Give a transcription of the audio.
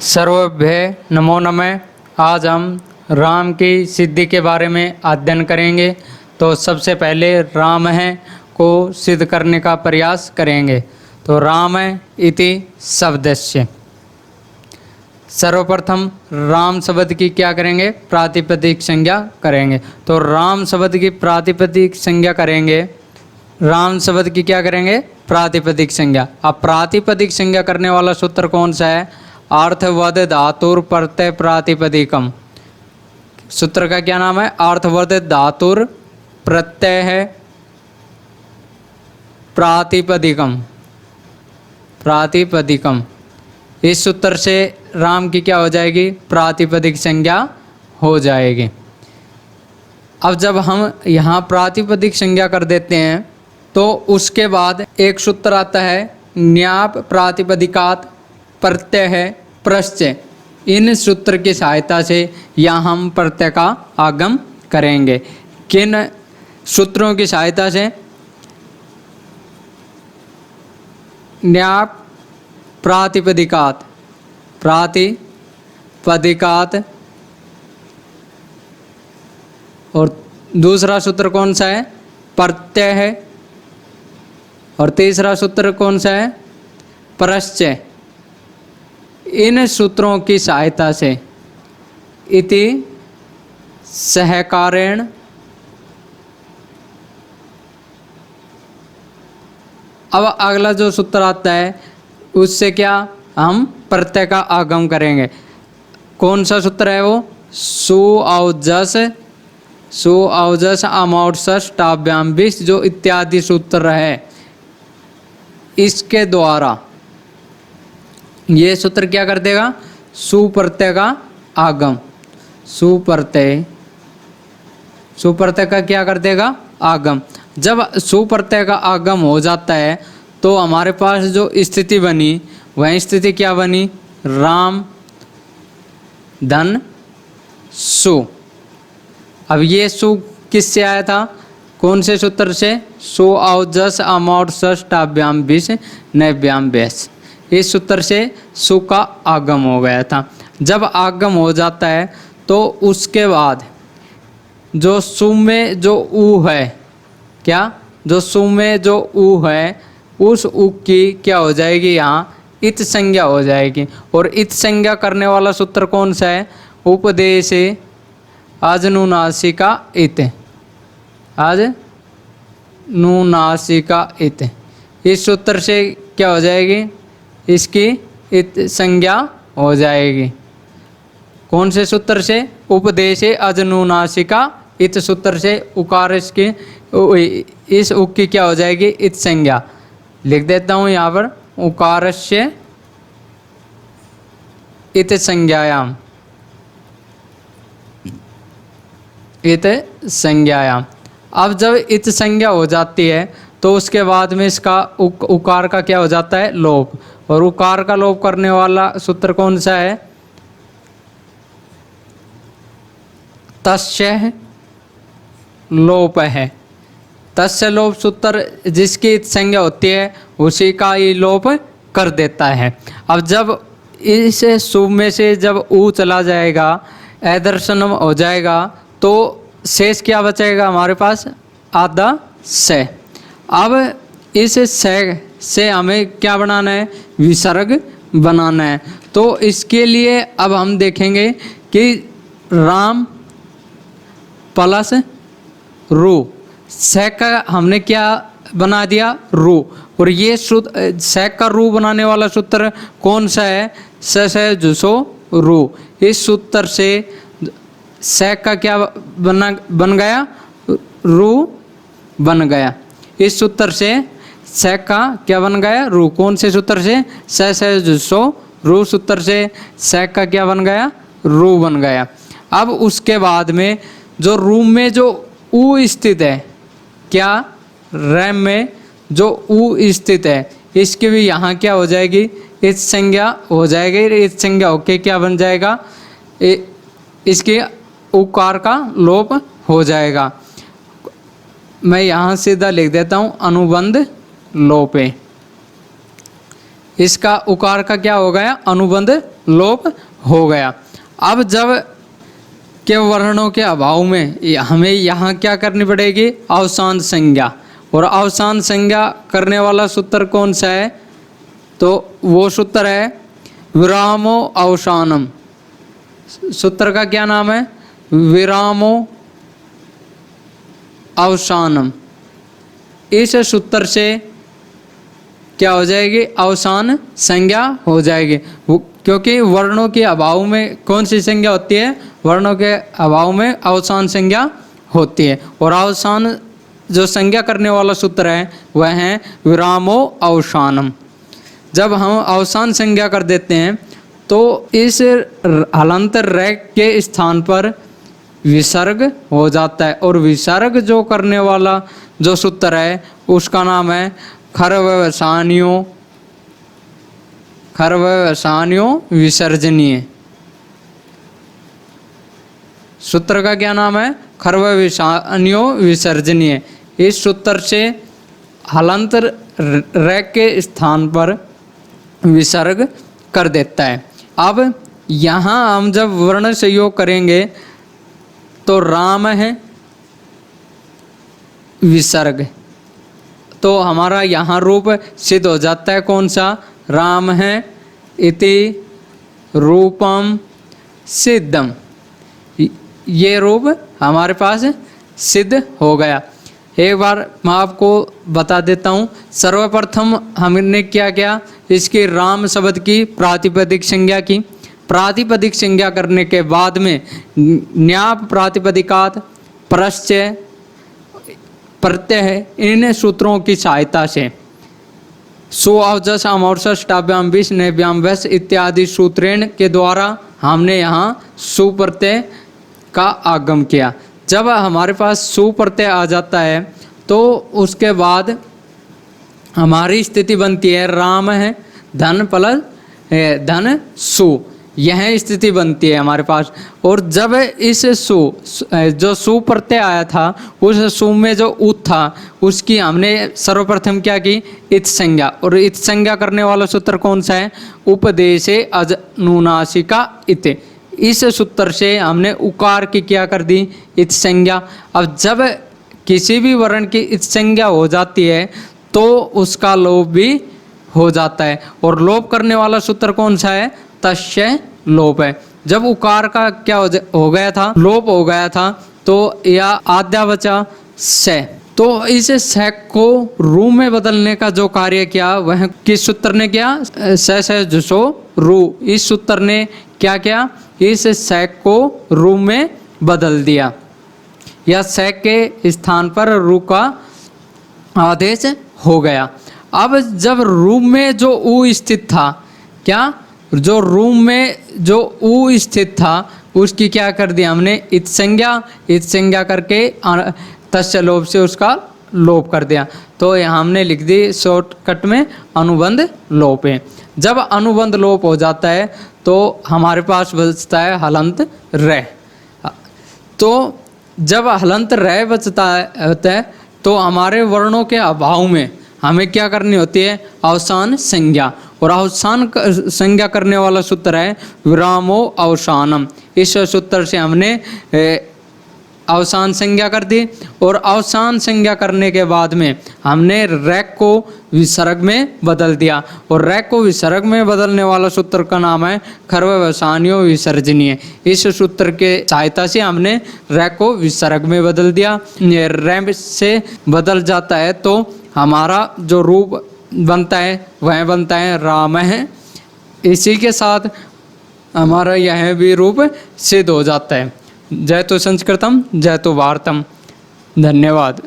सर्वभ्य नमो नमः। आज हम राम की सिद्धि के बारे में अध्ययन करेंगे। तो सबसे पहले राम है को सिद्ध करने का प्रयास करेंगे। तो राम इति शब्दस्य, सर्वप्रथम राम शब्द की क्या करेंगे? प्रातिपदिक संज्ञा करेंगे। तो राम शब्द की प्रातिपदिक संज्ञा करेंगे। राम शब्द की क्या करेंगे? प्रातिपदिक संज्ञा। अब प्रातिपदिक संज्ञा करने वाला सूत्र कौन सा है? अर्थवद धातुर प्रत्यय प्रातिपदिकम। सूत्र का क्या नाम है? अर्थवद धातुर प्रत्यय है प्रातिपदिकम। प्रातिपदिकम, इस सूत्र से राम की क्या हो जाएगी? प्रातिपदिक संज्ञा हो जाएगी। अब जब हम यहाँ प्रातिपदिक संज्ञा कर देते हैं तो उसके बाद एक सूत्र आता है न्याप प्रातिपदिकात प्रत्यय है प्रश्चय। इन सूत्र की सहायता से यहाँ हम प्रत्यय का आगम करेंगे। किन सूत्रों की सहायता से? न्याप प्रातिपदिकात, प्रातिपदिकात, और दूसरा सूत्र कौन सा है? प्रत्यय है। और तीसरा सूत्र कौन सा है? प्रश्चय। इन सूत्रों की सहायता से इति सहकारेण अब अगला जो सूत्र आता है उससे क्या हम प्रत्यय का आगम करेंगे। कौन सा सूत्र है वो? सुऔजस, सुऔजस अमौजस टाभ्याम विष, जो इत्यादि सूत्र है, इसके द्वारा ये सूत्र क्या कर देगा? सुप्रत्यय का आगम। सुप्रत्यय, सुप्रत्यय का क्या कर देगा? आगम। जब सुप्रत्यय का आगम हो जाता है तो हमारे पास जो स्थिति बनी वह स्थिति क्या बनी? राम धन सु। अब ये सु किससे आया था? कौन से सूत्र से? सु औजस अमौजस टाभ्याम विष नैव्याम वेश। इस सूत्र से सु का आगम हो गया था। जब आगम हो जाता है तो उसके बाद जो सु में जो ऊ है, क्या? जो सु में जो ऊ है उस ऊ की क्या हो जाएगी? यहाँ इत संज्ञा हो जाएगी। और इत संज्ञा करने वाला सूत्र कौन सा है? उपदेश अजनुनासिका इत, अजनुनासिका इत। इस सूत्र से क्या हो जाएगी? इसकी इत संज्ञा हो जाएगी। कौन से सूत्र से? उपदेश अजनुनासिका इत सूत्र से उकार इसकी इस उक की क्या हो जाएगी? इत संज्ञा। लिख देता हूँ यहाँ पर उकारस्य इत संज्ञायाम, इत संज्ञायाम। अब जब इत संज्ञा हो जाती है तो उसके बाद में इसका उकार का क्या हो जाता है? लोप। और उकार का लोप करने वाला सूत्र कौन सा है? तस्य लोप है। तस्य लोप सूत्र जिसकी इत संज्ञा होती है उसी का ही लोप कर देता है। अब जब इस सु में से जब ऊ चला जाएगा, ऐदर्शन हो जाएगा, तो शेष क्या बचेगा हमारे पास? आधा से। अब इस से हमें क्या बनाना है? विसर्ग बनाना है। तो इसके लिए अब हम देखेंगे कि राम प्लस रू, से का हमने क्या बना दिया? रू। और ये से का रू बनाने वाला सूत्र कौन सा है? से जुसो रू। इस सूत्र से से का क्या बन गया? रू बन गया। इस सूत्र से का क्या बन गया? रू। कौन से सूत्र से? से जुसो रू सूत्र से से का क्या बन गया? रू बन गया। अब उसके बाद में जो रू में जो ऊ स्थित है, क्या? रैम में जो ऊ स्थित है, इसकी भी यहाँ क्या हो जाएगी? इत संज्ञा हो जाएगी। इत संज्ञा होके क्या बन जाएगा? इसके उकार का लोप हो जाएगा। मैं यहाँ सीधा लिख देता हूँ अनुबंध लोपे। इसका उकार का क्या हो गया, अनुबंध लोप हो गया। अब जब के वर्णों के अभाव में हमें यहाँ क्या करनी पड़ेगी, अवसान संज्ञा। और अवसान संज्ञा करने वाला सूत्र कौन सा है, तो वो सूत्र है विरामो अवसानम। सूत्र का क्या नाम है, विरामो अवसानम। इस सूत्र से क्या हो जाएगी, अवसान संज्ञा हो जाएगी। क्योंकि वर्णों के अभाव में कौन सी संज्ञा होती है, वर्णों के अभाव में अवसान संज्ञा होती है। और अवसान जो संज्ञा करने वाला सूत्र है वह है विरामो अवसानम। जब हम अवसान संज्ञा कर देते हैं तो इस हलंत रैक के स्थान पर विसर्ग हो जाता है। और विसर्ग जो करने वाला जो सूत्र है उसका नाम है खरव्यवसानियों विसर्जनीय। सूत्र का क्या नाम है, खरव्यवसानियों विसर्जनीय। इस सूत्र से हलंत रैक के स्थान पर विसर्ग कर देता है। अब यहाँ हम जब वर्ण संयोग करेंगे तो राम है विसर्ग, तो हमारा यहाँ रूप सिद्ध हो जाता है कौन सा, राम है इति रूपम सिद्धम। ये रूप हमारे पास सिद्ध हो गया। एक बार मैं आपको बता देता हूँ। सर्वप्रथम हमने क्या किया, इसकी राम शब्द की प्रातिपदिक संज्ञा की। प्रातिपदिक संज्ञा करने के बाद में न्याप प्रातिपदिकात प्रश्चय प्रत्यय है, इन सूत्रों की सहायता से सो अवजस अमौर्षस टाभ्याम विष नैभ्याम वैस इत्यादि सूत्रेण के द्वारा हमने यहाँ सु प्रत्यय का आगम किया। जब हमारे पास सु प्रत्यय आ जाता है तो उसके बाद हमारी स्थिति बनती है राम है धन प्लस धन सु, यह स्थिति बनती है हमारे पास। और जब इस सु जो सु प्रत्यय आया था उस सु में जो उत था उसकी हमने सर्वप्रथम क्या की, इत संज्ञा। और इत संज्ञा करने वाला सूत्र कौन सा है, उपदेशे अजनुनासिका इत। इस सूत्र से हमने उकार की क्या कर दी, इत संज्ञा। अब जब किसी भी वर्ण की इत संज्ञा हो जाती है तो उसका लोप भी हो जाता है। और लोप करने वाला सूत्र कौन सा है, तस्य लोप है। जब उकार का क्या हो गया था, लोप हो गया था, तो या आद्या बचा से, तो इस से को रू में बदलने का जो कार्य किया वह किस सूत्र ने किया, से जुसो रू। इस सूत्र ने क्या किया, इस से को रू में बदल दिया, या से के स्थान पर रू का आदेश हो गया। अब जब रू में जो ऊ स्थित था, क्या जो रू में जो ऊ स्थित था उसकी क्या कर दिया हमने, इत संज्ञा करके तस्य लोप से उसका लोप कर दिया। तो यहाँ हमने लिख दी शॉर्टकट में अनुबंध लोप है। जब अनुबंध लोप हो जाता है तो हमारे पास बचता है हलंत रह। तो जब हलंत रह बचता है तो हमारे वर्णों के अभाव में हमें क्या करनी होती है, अवसान संज्ञा। और अवसान संज्ञा करने वाला सूत्र है विरामो अवसानम। इस सूत्र से हमने अवसान संज्ञा कर दी। और अवसान संज्ञा करने के बाद में हमने रैक को विसर्ग में बदल दिया। और रैक को विसर्ग में बदलने वाला सूत्र का नाम है खरव्यवसानियों विसर्जनीय। इस सूत्र के सहायता से हमने रैक को विसर्ग में बदल दिया। रैम से बदल जाता है तो हमारा जो रूप बनता है वह बनता है राम है। इसी के साथ हमारा यह भी रूप सिद्ध हो जाता है। जय तो संस्कृतम जय तो भारतम। धन्यवाद।